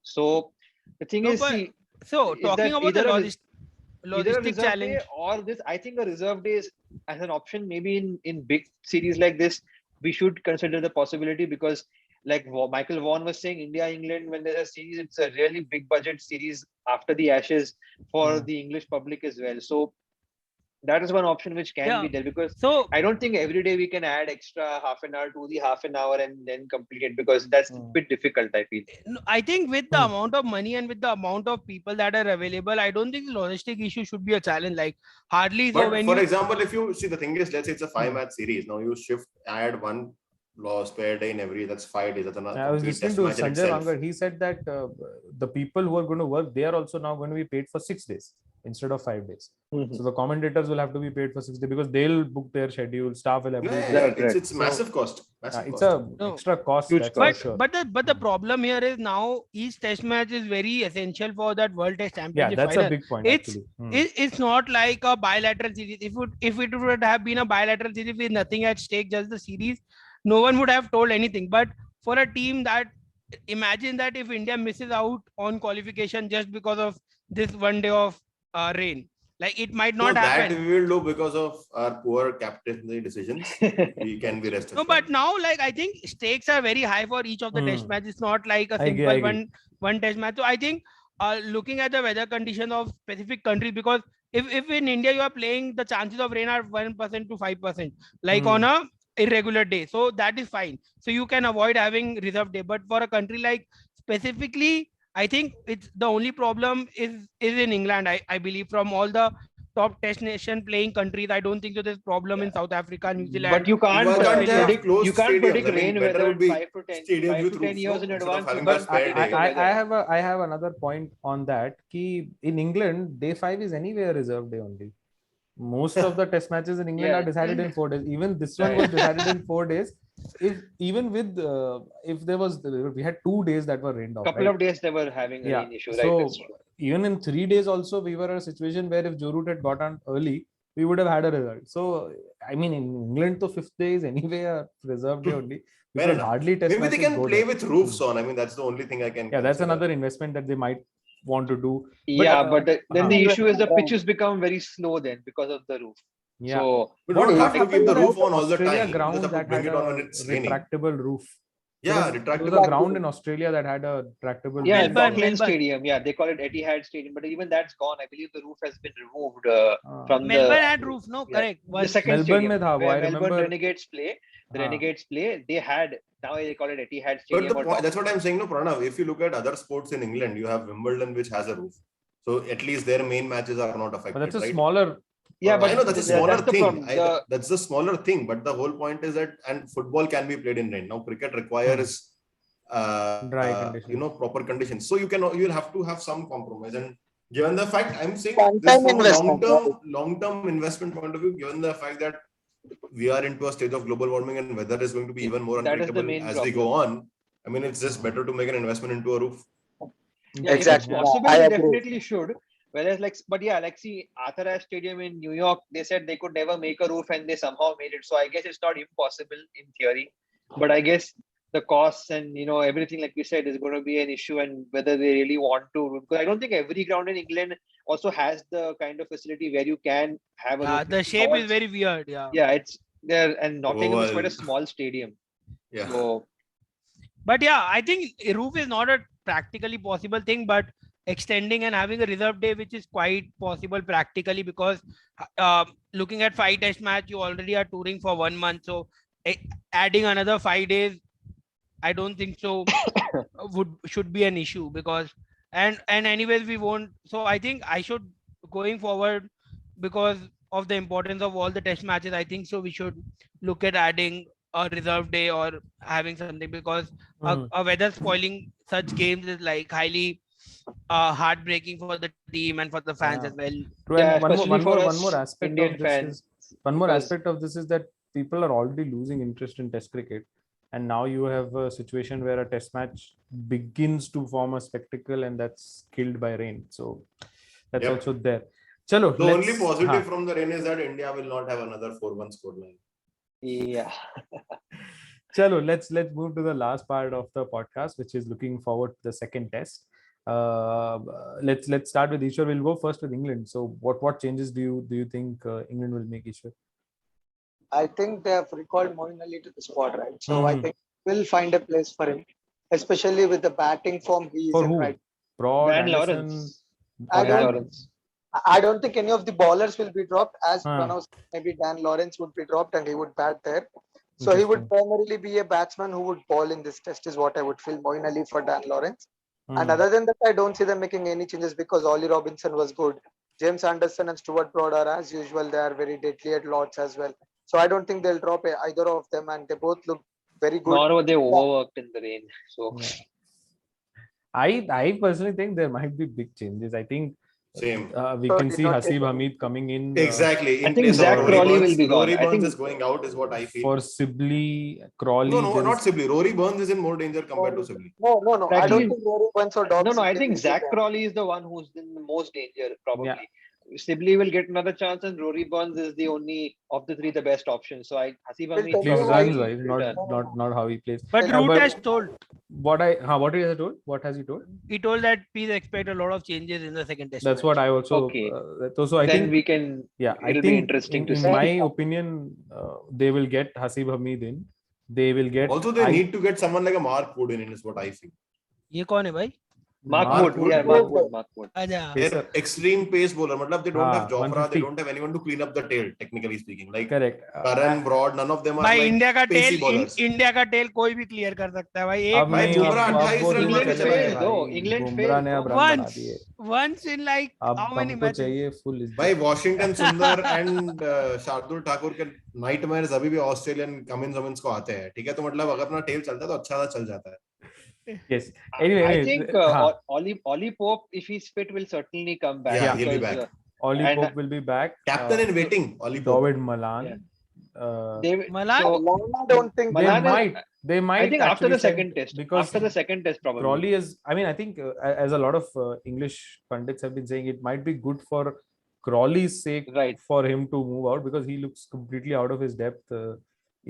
So the thing No, is, but- see, So is talking that about the either a logistic reserve challenge. day or this, I think a reserve day is as an option. Maybe in big series like this, we should consider the possibility because, like Michael Vaughan was saying, India England, when there's a series, it's a really big budget series after the Ashes for Yeah. the English public as well. So that is one option which can Yeah. be there because So I don't think every day we can add extra half an hour to the half an hour and then complete it because that's a bit difficult, I feel. I think with the Hmm. amount of money and with the amount of people that are available, I don't think the logistic issue should be a challenge. Like hardly so But when for you example, if you see the thing is, let's say it's a 5-match series. Now you add one spare day in that's 5 days. That's another I was complete listening test to match in Sanjay itself. Vangar. He said that the people who are going to work, they are also now going to be paid for 6 days instead of 5 days. So the commentators will have to be paid for 6 days because they'll book their schedule. Staff will have to be Yeah, there. Right. it's massive cost. Massive It's cost. a No. extra cost, Huge that's cost. for sure. But the problem here is now each test match is very essential for that World Test Yeah, Championship that's final. a big point It's actually. it's not like a bilateral series. If it would have been a bilateral series with nothing at stake, just the series, no one would have told anything. But for a team that, imagine that if India misses out on qualification just because of this one day of rain, like it might So not that happen. we will do because of our poor captaincy decisions. We can be rest No, assured. but now, like, I think stakes are very high for each of the test matches. It's not like a I agree, simple I agree. one test match. So I think looking at the weather conditions of specific countries, because if in India you are playing, the chances of rain are 1% to 5%, like on a irregular day. So that is fine. So you can avoid having reserve day. But for a country like specifically, I think it's the only problem is in England. I believe from all the top test nation playing countries, I don't think so there's problem in South Africa, New Zealand. But you can't Why can't they have predict. closed You can't stadiums? predict I mean, rain better weather would be 5 stadiums to with 10 roofs, years no? in Instead of advance. You having can't a spare predict day. the weather. I have another point on that. Ki in England, day 5 is anyway a reserve day only. Most of the test matches in England Yeah. are decided in 4 days. Even this one was decided in 4 days. If even with if there was we had 2 days that were rained off, Couple right? of days they were having a Yeah. rain issue, right? So That's true. even in 3 days also we were in a situation where if Joe Root had got on early, we would have had a result. So I mean, in England, the 5th day is anyway a reserve day only Fair because enough. hardly test Maybe they matches can go play there. with roofs on. I mean, that's the only thing I can Yeah, that's consider. another investment that they might want to do. Yeah, but then the uh-huh. issue is the pitches become very slow then because of the roof. Yeah. So We What don't have to happened keep to the that roof on all the Australia time. You just ground have to that bring had it on a when it's raining. retractable roof? Yeah, There retractable. was a ground in Australia that had a retractable yeah, roof. Dockland Stadium. Yeah, they call it Etihad Stadium, but even that's gone. I believe the roof has been removed from Melbourne the had roof, no? yeah, Correct. the Once. second Melbourne stadium mein tha, wo where I Melbourne remember. Renegades play. The Renegades play. They had, now they call it Etihad But Stadium. the point, that's what I'm saying, no, Pranav. If you look at other sports in England, you have Wimbledon, which has a roof. So at least their main matches are not affected, But that's a right? smaller. Yeah, but I know that's a smaller that's the thing. problem. That's the smaller thing. But the whole point is that, and football can be played in rain. Now cricket requires, Dry conditions. proper conditions. So you'll have to have some compromise. And given the fact, I'm saying One this time from a investment, long-term investment point of view, given the fact that we are into a stage of global warming and weather is going to be even more That is the unpredictable main as we problem. go on. I mean, it's just better to make an investment into a roof. Yeah, Exactly. if it's possible, I they agree. definitely should. Whereas, but yeah, like see, Arthur Ashe Stadium in New York, they said they could never make a roof and they somehow made it. So I guess it's not impossible in theory, but I guess the costs and everything, like we said, is going to be an issue, and whether they really want to. Because I don't think every ground in England also has the kind of facility where you can have a Yeah, roof. the shape is very weird. Yeah. Yeah, it's there, and Nottingham is quite a Oval. small stadium. Yeah. So But yeah, I think a roof is not a practically possible thing, but extending and having a reserve day, which is quite possible practically, because looking at 5 test match, you already are touring for 1 month. So adding another 5 days, I don't think so should be an issue, because and anyways we won't. So I think I should, going forward, because of the importance of all the test matches, I think so we should look at adding a reserve day or having something, because a weather spoiling such games is like highly heartbreaking for the team and for the fans as well. True. yeah, And especially for one us more aspect Indian of this fans. is one more because- aspect of this is that people are already losing interest in Test cricket, and now you have a situation where a Test match begins to form a spectacle, and that's killed by rain. So that's Yep. also there. Chalo, The only positive हाँ, from the rain is that India will not have another 4-1 scoreline. Yeah. Chalo, let's move to the last part of the podcast, which is looking forward to the second test. Let's start with Ishwar. We'll go first with England. So what changes do you think England will make, Ishwar? I think they have recalled Moeen Ali to the squad, right? So I think we'll find a place for him, especially with the batting form he is For in who? right. Broad, Dan Anderson, Lawrence. I or Dan don't- Lawrence. I don't think any of the bowlers will be dropped. As Huh. Pranav said, maybe Dan Lawrence would be dropped and he would bat there. So he would Interesting. primarily be a batsman who would bowl in this test, is what I would feel. Moeen Ali for Dan Lawrence. And other than that, I don't see them making any changes because Ollie Robinson was good. James Anderson and Stuart Broad are, as usual, they are very deadly at Lords as well. So I don't think they'll drop either of them, and they both look very good. Nor were they Yeah. overworked in the rain. So Yeah. I personally think there might be big changes. I think Same. we So can did see not Hasib get- Hamid coming in. Exactly. I In think place of Zach for- Rory Crawley will Burns. be gone. Rory I Burns think is going out, is what I feel. For Sibley, Crawley. No, there not is- Sibley. Rory Burns is in more danger compared to Sibley. No. I Actually, don't think Rory Burns or Doc no, I Sibley think will be Zach there. Crawley is the one who's in the most danger, probably. Yeah. Sibley will get another chance, and Rory Burns is the only of the three the best option. So Hasib Will Hamid tell At least you probably runs why- wise, will turn. not how he plays. But Tell Root you- has told What he has told? What has he told? that please expect a lot of changes in the second test. That's match. what I also. Okay. So I Then think we can. yeah, I It'll be think interesting to in see. my opinion, they will get Hasib Hamid in. They will get. Also, they need to get someone like a Mark Wood in, is what I feel. ये कौन है भाई? Mark Mark Wood, yeah, Wood. Mark Wood. अच्छा. Pacer. Extreme pace bowler. Matlab, they don't have Jofra, 150. they don't have anyone to clean up the tail, technically speaking. Like Correct. Karan, Broad, none of them are भाई like India का pacey tell bowlers. India का tell कोई भी clear कर सकता है भाई. एक अब भाई नहीं, बुमराह अब 28 वो रन नहीं England चले failed, भाई. though. England बुमराह failed, ने अब though. रन बढ़ा दिए. once in like अब how many हमको matches? चाहिए full इज्जत. भाई वॉशिंगटन सुंदर एंड शार्दुल ठाकुर के नाइटमेयर्स अभी भी ऑस्ट्रेलियन कमिंस वमिंस को आते हैं. ठीक है, तो मतलब अगर अपना टेल चलता है तो अच्छा सा चल जाता है. Yes. Anyway, I think हाँ. Ollie Pope, if he's fit, will certainly come back. Yeah, he'll be because, back. Ollie and- Pope will be back. Captain in waiting, Ollie Pope. David Malan. Malan? So, I don't think They Malan is- They might. I think after actually the second send- test, because after the second test, probably. Crawley is. I mean, I think as a lot of English pundits have been saying, it might be good for Crawley's sake Right. for him to move out because he looks completely out of his depth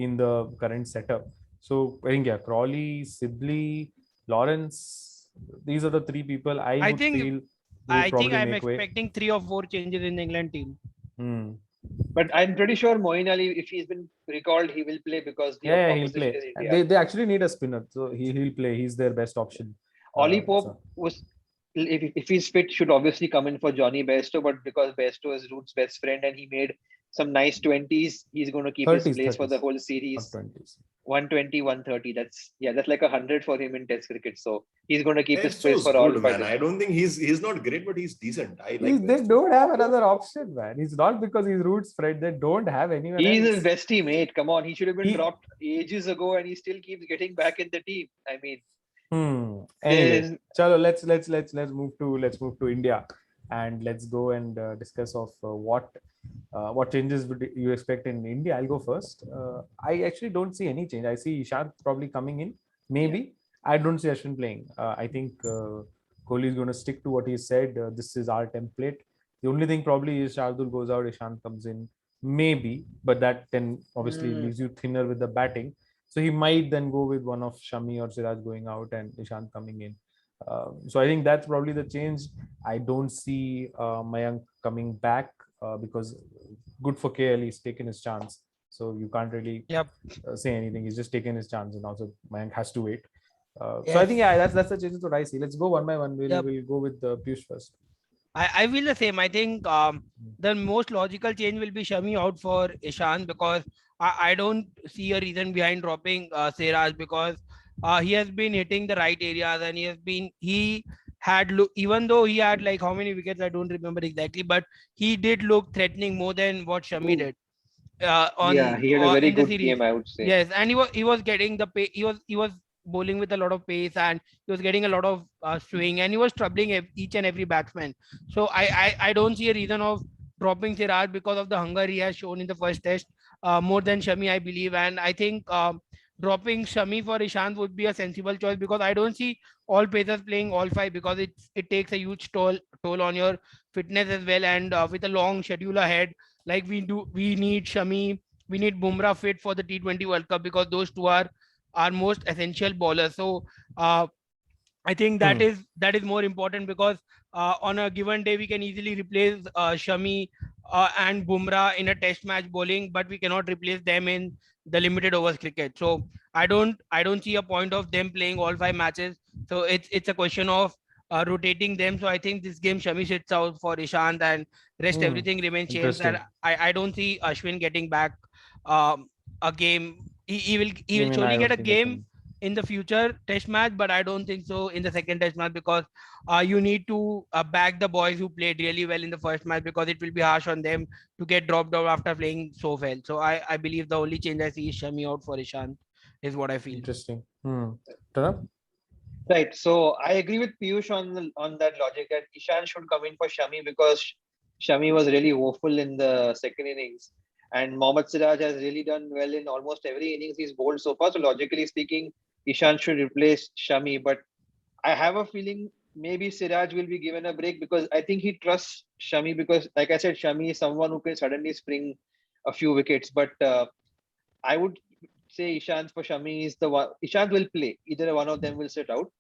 in the current setup. So I think Crawley, Sibley, Lawrence. These are the three people I would think- feel. I think probably I'm make way. expecting 3 or 4 changes in the England team. Hmm. But I'm pretty sure Moeen Ali, if he's been recalled, he will play because the Yeah, he'll opposition play. is India. They actually need a spinner, so he'll play. He's their best option. Ollie Pope so- was, if he's fit, should obviously come in for Johnny Bairstow, but because Bairstow is Root's best friend and he made some nice 20s, he's going to keep his 30s, place for the 30s. whole Not series. 20s. 120, 130. That's like 100 for him in Test cricket. So he's going to keep his It's place so for all good, man. five. I don't think he's not great, but he's decent. I like They Bairstow. don't have another option, man. It's not because he's Root's friend. They don't have anyone He's else. his best teammate. Come on, he should have been He- dropped ages ago, and he still keeps getting back in the team. I mean, Anyway, there's- chalo, let's move to India and let's go and discuss of what changes would you expect in India. I'll go first. I actually don't see any change. I see Ishant probably coming in. Maybe I don't see Ashwin playing. I think Kohli is going to stick to what he said. This is our template. The only thing probably is Shardul goes out, Ishant comes in. Maybe, but that then obviously leaves you thinner with the batting. So he might then go with one of Shami or Siraj going out and Ishant coming in. So I think that's probably the change. I don't see Mayank coming back because good for KL. He's taken his chance. So you can't really say anything. He's just taken his chance, and also Mayank has to wait. So I think that's the changes what I see. Let's go one by one. We'll go with Piyush first. I feel the same. I think the most logical change will be Shami out for Ishant because I don't see a reason behind dropping Siraj because he has been hitting the right areas and even though he had like how many wickets I don't remember exactly, but he did look threatening more than what Shami did. he had a very good game, I would say. Yes, and he was getting the pay. He was bowling with a lot of pace and he was getting a lot of swing and he was troubling each and every batsman. So I don't see a reason of dropping Siraj because of the hunger he has shown in the first test more than Shami, I believe. And I think dropping Shami for Ishant would be a sensible choice because I don't see all pacers playing all 5 because it takes a huge toll on your fitness as well. And with a long schedule ahead, like we need Shami, we need Bumrah fit for the T20 World Cup because those two are our most essential bowlers. So I think that is more important because on a given day we can easily replace Shami and Bumrah in a test match bowling, but we cannot replace them in the limited overs cricket. So I don't see a point of them playing all 5 matches. So it's a question of rotating them. So I think this game Shami sits out for Ishant and rest everything remains changed. And I don't see Ashwin getting back a game. He will surely get a game in the future test match, but I don't think so in the second test match because you need to back the boys who played really well in the first match because it will be harsh on them to get dropped out after playing so well. So I believe the only change I see is Shami out for Ishant is what I feel. Interesting. Pranav? Right. So I agree with Piyush on that logic that Ishan should come in for Shami because Shami was really woeful in the second innings. And Mohammad Siraj has really done well in almost every innings he's bowled so far. So logically speaking, Ishan should replace Shami. But I have a feeling maybe Siraj will be given a break because I think he trusts Shami because, like I said, Shami is someone who can suddenly spring a few wickets. But I would say Ishant for Shami is the one. Ishant will play. Either one of them will sit out.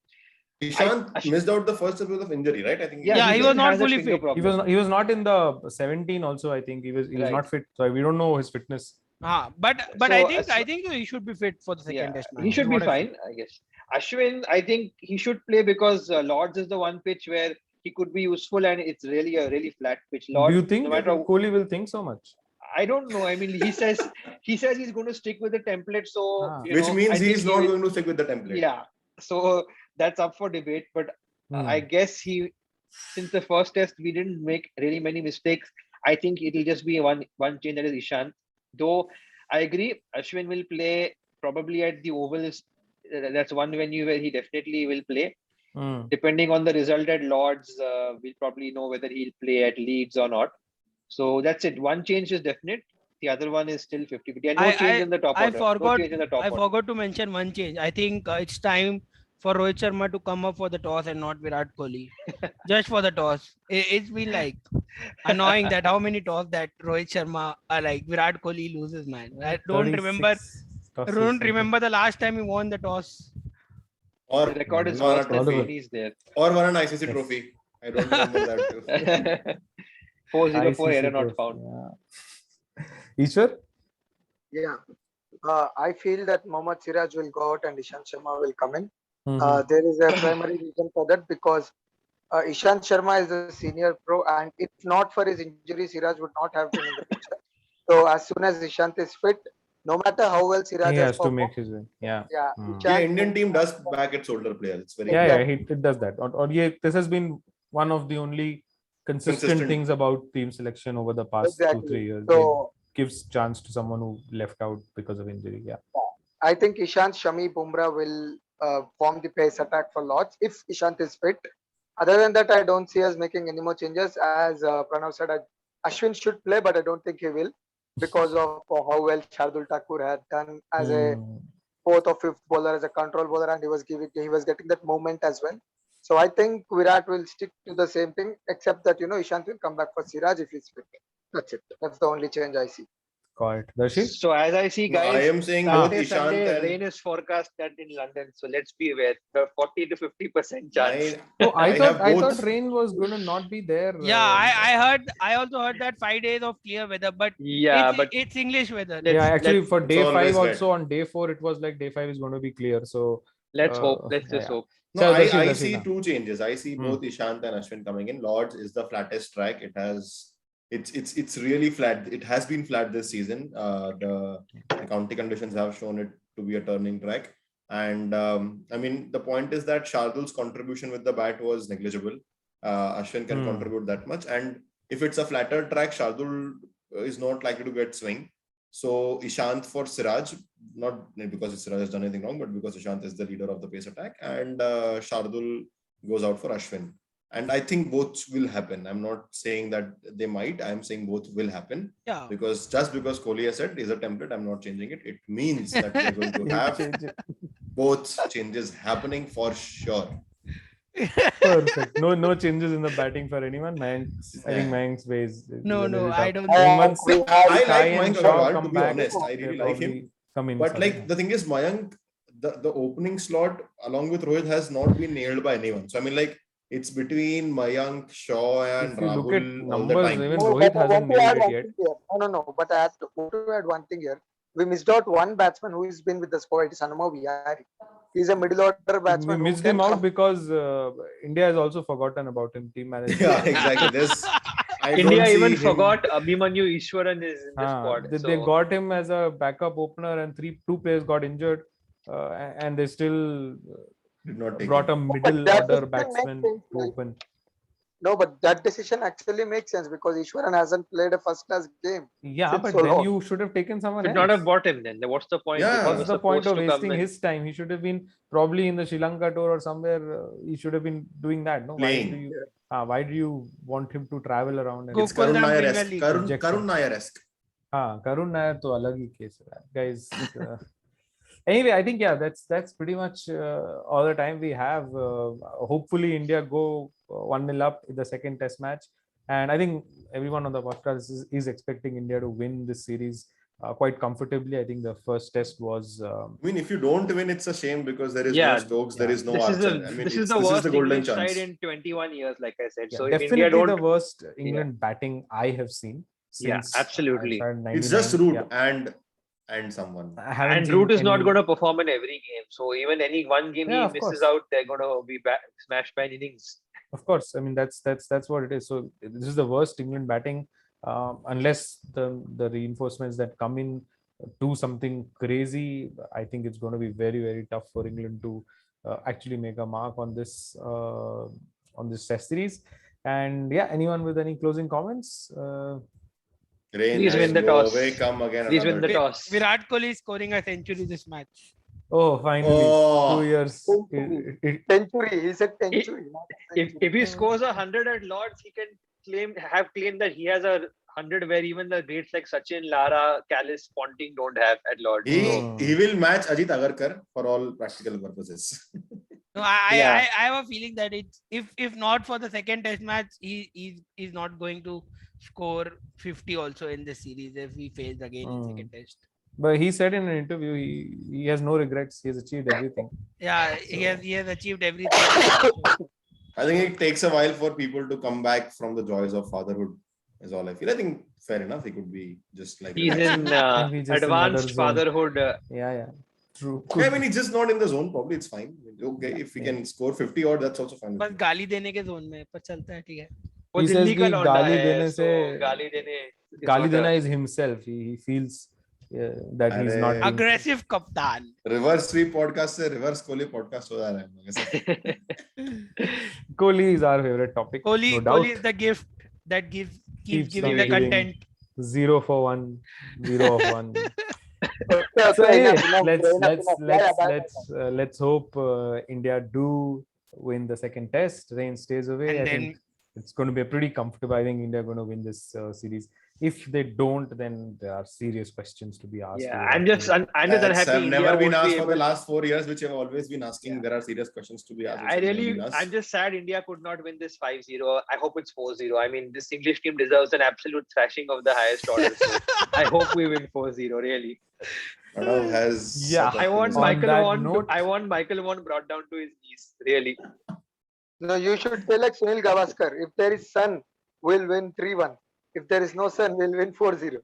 Ishant missed out the first because of injury, right? I think Yeah, he was not fully fit. He was not in the 17 also. I think he was Right. not fit. So we don't know his fitness. But So, I think he should be fit for the second test match. he should is be what I feel. fine, I guess. Ashwin, I think he should play because Lords is the one pitch where he could be useful and it's really a really flat pitch. Lords, Do you think no matter Kohli will think so much? I don't know. I mean, he says he's going to stick with the template. So which means I think he's not going to stick with the template. Yeah. So that's up for debate. But I guess since the first test we didn't make really many mistakes. I think it'll just be one change, that is Ishan. Though I agree, Ashwin will play probably at the Ovals. That's one venue where he definitely will play. Depending on the result at Lords, we'll probably know whether he'll play at Leeds or not. So that's it. One change is definite. The other one is still 50-50. And no change in the top order. I forgot to mention one change. I think it's time for Rohit Sharma to come up for the toss and not Virat Kohli. Just for the toss. It's been like annoying that how many toss that Rohit Sharma Virat Kohli loses, man. I don't remember the last time he won the toss. Or the record is worse than Dhoni's there. Or won an ICC trophy. I don't remember that too. 404 error not found. Ishwar? Yeah. I feel that Mohammad Siraj will go out and Ishant Sharma will come in. There is a primary reason for that because Ishant Sharma is a senior pro, and if not for his injury, Siraj would not have been in the picture. So as soon as Ishant is fit, no matter how well Siraj has to make his way. Yeah. Indian team does back its older players. It's very it does that. This has been one of the only consistent things about team selection over the past 2-3 years. So it gives chance to someone who left out because of injury. Yeah. I think Ishant, Shami, Bumrah will form the pace attack for Lords if Ishant is fit. Other than that, I don't see us making any more changes. As Pranav said, Ashwin should play, but I don't think he will because of how well Shardul Thakur had done as a fourth or fifth bowler, as a control bowler, and he was getting that moment as well. So I think Virat will stick to the same thing, except that Ishant will come back for Siraj if he's fit. That's it. That's the only change I see. Got it. Darshi? So as I see, guys, I am saying both Ishant and rain is forecast that in London. So let's be aware. 40 to 50% chance. I thought rain was going to not be there. Yeah, I also heard that 5 days of clear weather, but it's English weather. Actually for day 5 also, on day 4 it was like day 5 is going to be clear. So let's hope. Let's just hope. No, I see two changes. I see both Ishant and Ashwin coming in. Lords is the flattest track. It's really flat. It has been flat this season. The county conditions have shown it to be a turning track. And I mean, the point is that Shardul's contribution with the bat was negligible. Ashwin can contribute that much. And if it's a flatter track, Shardul is not likely to get swing. So Ishant for Siraj, not because Siraj has done anything wrong, but because Ishant is the leader of the pace attack, and Shardul goes out for Ashwin. And I think both will happen. I'm not saying that they might. I'm saying both will happen. Yeah. Because just because Kohli has said is a template, I'm not changing it. It means that we're going to have both changes happening for sure. Perfect. No changes in the batting for anyone. I think Mayank's way is no, I don't. I like Mayank a lot, to be honest. I really like him. But like the thing is, Mayank, the opening slot along with Rohit has not been nailed by anyone. So I mean, like it's between Mayank, Shaw, and Rahul look at numbers, all the time. even Rohit hasn't nailed it yet. No. But I have to add one thing here. We missed out one batsman who has been with the squad. It is Hanuma Vihari. He's a middle order batsman. We missed him out because India has also forgotten about him. Team management. Yeah, exactly. India even forgot Abhimanyu Ishwaran is in the squad. They got him as a backup opener, and two players got injured, and they still did not take brought him. a middle order batsman to open. No, but that decision actually makes sense because Ishwaran hasn't played a first class game. Yeah, Since but so then long. you should have taken someone Should else. not have bought him then. What's the point? Yeah. If he What's was the point supposed of to come wasting in? his time? He should have been probably in the Sri Lanka tour or somewhere. He should have been doing that. No, Playing. why do you want him to travel around? And It's Gokul Karun Ram Premier Nair-esque. League. Karun Nair-esque. Karun Nair to alag hi case hai, guys. Anyway, I think that's pretty much all the time we have. Hopefully, India go 1-0 up in the second Test match, and I think everyone on the podcast is expecting India to win this series quite comfortably. I think the first Test was. I mean, if you don't win, it's a shame because there is Yeah, no Stokes, there is no This is Archer. the I mean, this is the this is worst the golden English chance. side in 21 years, like I said. Yeah, So if definitely India don't, the worst England batting I have seen since absolutely. I started It's just 99. Root and someone. I haven't And seen Root is not any- going to perform in every game. So even any one game Yeah, he of misses course. out, they're going to be smashed by innings. Of course, I mean that's what it is. So this is the worst England batting, unless the reinforcements that come in do something crazy. I think it's going to be very tough for England to actually make a mark on this Test series. And yeah, anyone with any closing comments? Rain Please has win the blow toss. away, come again. Please win another the day. toss. Virat Kohli is scoring a century this match. Oh, finally, Oh. 2 years. Century. Century. He said century. not century. If he scores 100 at Lords, he can have claimed that he has 100 where even the greats like Sachin, Lara, Callis, Ponting don't have at Lords. He will match Ajit Agarkar for all practical purposes. No, Yeah. I have a feeling that it's if not for the second Test match, he's not going to score 50 also in this series if he fails again in second Test. But he said in an interview he has no regrets. He has achieved everything. Yeah, he has achieved everything. I think it takes a while for people to come back from the joys of fatherhood, is all I feel. I think fair enough. He could be just like He's in Maybe just in advanced another zone. fatherhood. Yeah, true. Yeah, I mean, he's just not in the zone. Probably it's fine. Okay, if he can score 50 odd, that's also fine. बस गाली देने के zone में पर चलता है ठीक है. वो He says दिल्ली का कि लौंडा गाली है, देने so से- गाली देने is Gali not a- Dena is himself. He feels that he's Arey. not. being- Aggressive कप्तान. रिवर्स स्वीप पॉडकास्ट से रिवर्स कोहली पॉडकास्ट हो जा रहा है वैसे. Kohli is our favorite topic. Kohli no doubt. is the gift that keeps Keeps giving on the giving. content. 0 for 1, 0 of 1. Okay, So okay, anyway, enough. let's hope India do win the second Test. Rain stays away. And I think it's going to be a pretty comfortable. I think India are going to win this series. If they don't, then there are serious questions to be asked. Yeah, I'm just unhappy. That's have India never been won't be asked for the able- last 4 years, which have always been asking. There are serious questions to be asked. which I have never really, been asked. I'm just sad India could not win this 5-0. I hope it's 4-0. I mean, this English team deserves an absolute thrashing of the highest order. So I hope we win 4-0, really. Pranav has. Yeah. set up I want his- On Michael that Vaughan. note- I want Michael Vaughan brought down to his knees, really. No, you should say like Sunil Gavaskar. If there is sun, we'll win 3-1. If there is no sun, we'll win 4-0.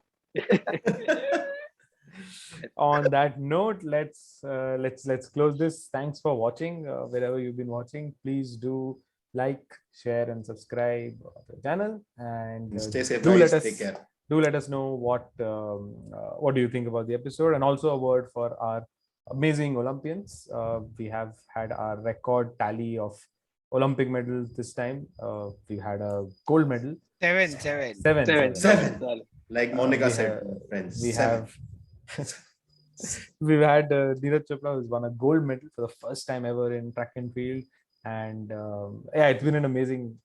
On that note, let's close this. Thanks for watching. Wherever you've been watching, please do like, share, and subscribe to the channel. And Stay safe, do guys. let us Take care. do let us know what do you think about the episode, and also a word for our amazing Olympians. We have had our record tally of Olympic medals this time. We had a gold medal. Seven. Seven. Like Monica we said, have- friends. We seven. have we've had Neeraj Chopra, who's won a gold medal for the first time ever in track and field, and yeah, it's been an amazing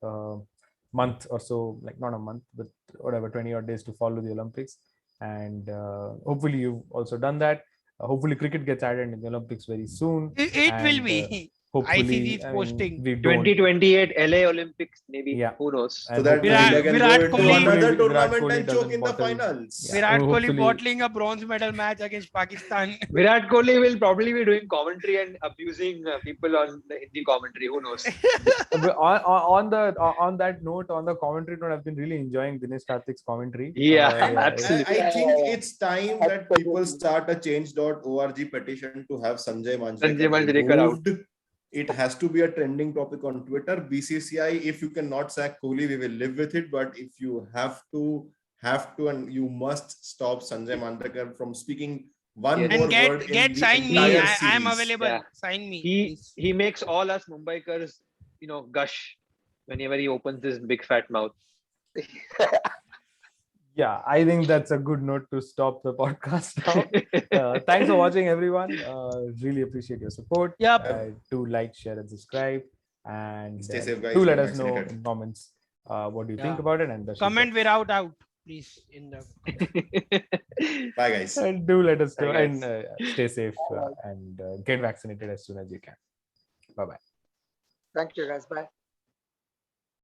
month or so, like not a month, but whatever, 20 odd days to follow the Olympics, and hopefully you've also done that. Hopefully cricket gets added in the Olympics very soon. It will And, be. Hopefully, ICC is I mean, posting. we don't. 2028 LA Olympics, maybe. Yeah. Who knows? So and that hopefully- India can Virat go into Kohli- another Virat tournament Kohli and choke doesn't in the bottle- finals. Yeah. Virat Kohli hopefully- bottling a bronze medal match against Pakistan. Virat Kohli will probably be doing commentary and abusing people on the Hindi commentary. Who knows? But on that note, on the commentary note, I've been really enjoying Dinesh Karthik's commentary. Yeah, I absolutely. think it's time that people start a change.org petition to have Sanjay Sanjay Manjrekar Manjrekar out. removed. It has to be a trending topic on Twitter. BCCI, if you cannot sack Kohli, we will live with it. But if you have to, and you must stop Sanjay Manjrekar from speaking one Yes. more And get word in get the sign me. entire I am series. available. Yeah. Sign me. He please. he makes all us Mumbaikars, gush. whenever he opens his big fat mouth. Yeah, I think that's a good note to stop the podcast now. Thanks for watching, everyone. Really appreciate your support. Yep. Do like, share, and subscribe. And Stay safe, guys. do let Get us know vaccinated. in comments what do you Yeah. think about it. And Comment without out, please. In the Bye, guys. and do let us know Bye, and guys. stay safe and get vaccinated as soon as you can. Bye bye. Thank you, guys. Bye.